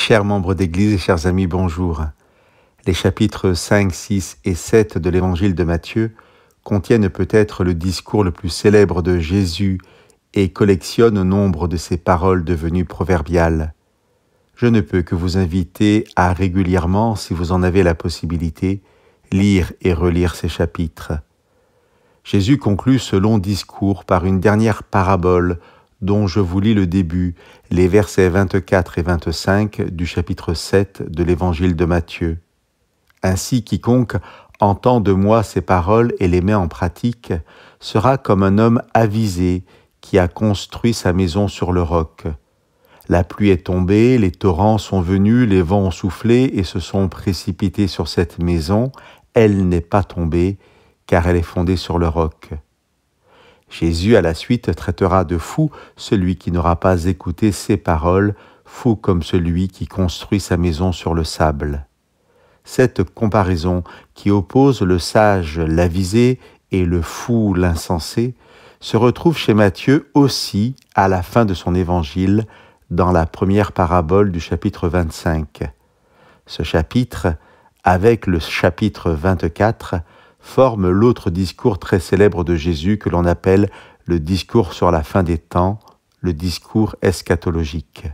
Chers membres d'Église et chers amis, bonjour. Les chapitres 5, 6 et 7 de l'Évangile de Matthieu contiennent peut-être le discours le plus célèbre de Jésus et collectionnent nombre de ses paroles devenues proverbiales. Je ne peux que vous inviter à régulièrement, si vous en avez la possibilité, lire et relire ces chapitres. Jésus conclut ce long discours par une dernière parabole dont je vous lis le début, les versets 24 et 25 du chapitre 7 de l'Évangile de Matthieu. Ainsi, quiconque entend de moi ces paroles et les met en pratique sera comme un homme avisé qui a construit sa maison sur le roc. La pluie est tombée, les torrents sont venus, les vents ont soufflé et se sont précipités sur cette maison. Elle n'est pas tombée, car elle est fondée sur le roc. Jésus, à la suite, traitera de fou celui qui n'aura pas écouté ces paroles, fou comme celui qui construit sa maison sur le sable. Cette comparaison qui oppose le sage, l'avisé, et le fou, l'insensé, se retrouve chez Matthieu aussi à la fin de son évangile, dans la première parabole du chapitre 25. Ce chapitre, avec le chapitre 24, forme l'autre discours très célèbre de Jésus que l'on appelle le discours sur la fin des temps, le discours eschatologique.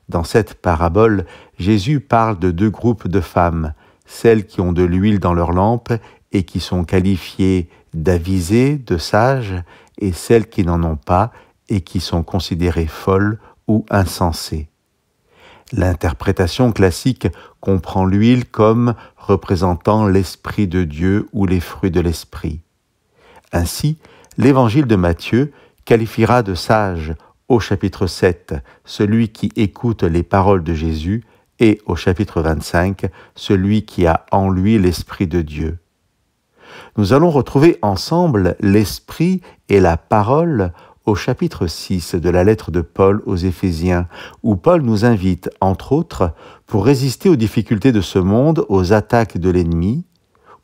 Dans cette parabole, Jésus parle de deux groupes de femmes, celles qui ont de l'huile dans leurs lampes et qui sont qualifiées d'avisées, de sages, et celles qui n'en ont pas et qui sont considérées folles ou insensées. L'interprétation classique comprend l'huile comme représentant l'Esprit de Dieu ou les fruits de l'Esprit. Ainsi, l'Évangile de Matthieu qualifiera de sage au chapitre 7 celui qui écoute les paroles de Jésus et au chapitre 25 celui qui a en lui l'Esprit de Dieu. Nous allons retrouver ensemble l'Esprit et la parole au chapitre 6 de la lettre de Paul aux Éphésiens, où Paul nous invite, entre autres, pour résister aux difficultés de ce monde, aux attaques de l'ennemi,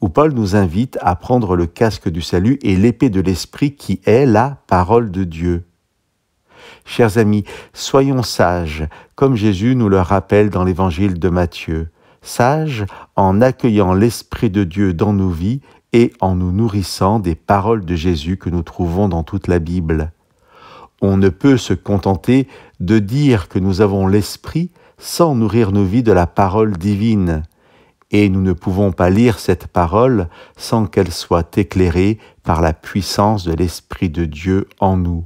où Paul nous invite à prendre le casque du salut et l'épée de l'Esprit qui est la parole de Dieu. Chers amis, soyons sages, comme Jésus nous le rappelle dans l'Évangile de Matthieu, sages en accueillant l'Esprit de Dieu dans nos vies et en nous nourrissant des paroles de Jésus que nous trouvons dans toute la Bible. On ne peut se contenter de dire que nous avons l'Esprit sans nourrir nos vies de la parole divine. Et nous ne pouvons pas lire cette parole sans qu'elle soit éclairée par la puissance de l'Esprit de Dieu en nous.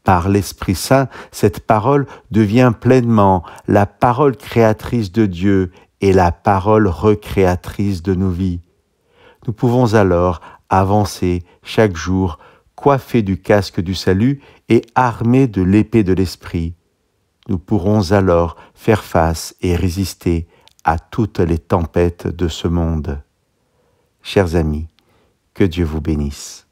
Par l'Esprit Saint, cette parole devient pleinement la parole créatrice de Dieu et la parole recréatrice de nos vies. Nous pouvons alors avancer chaque jour, coiffés du casque du salut et armés de l'épée de l'Esprit. Nous pourrons alors faire face et résister à toutes les tempêtes de ce monde. Chers amis, que Dieu vous bénisse.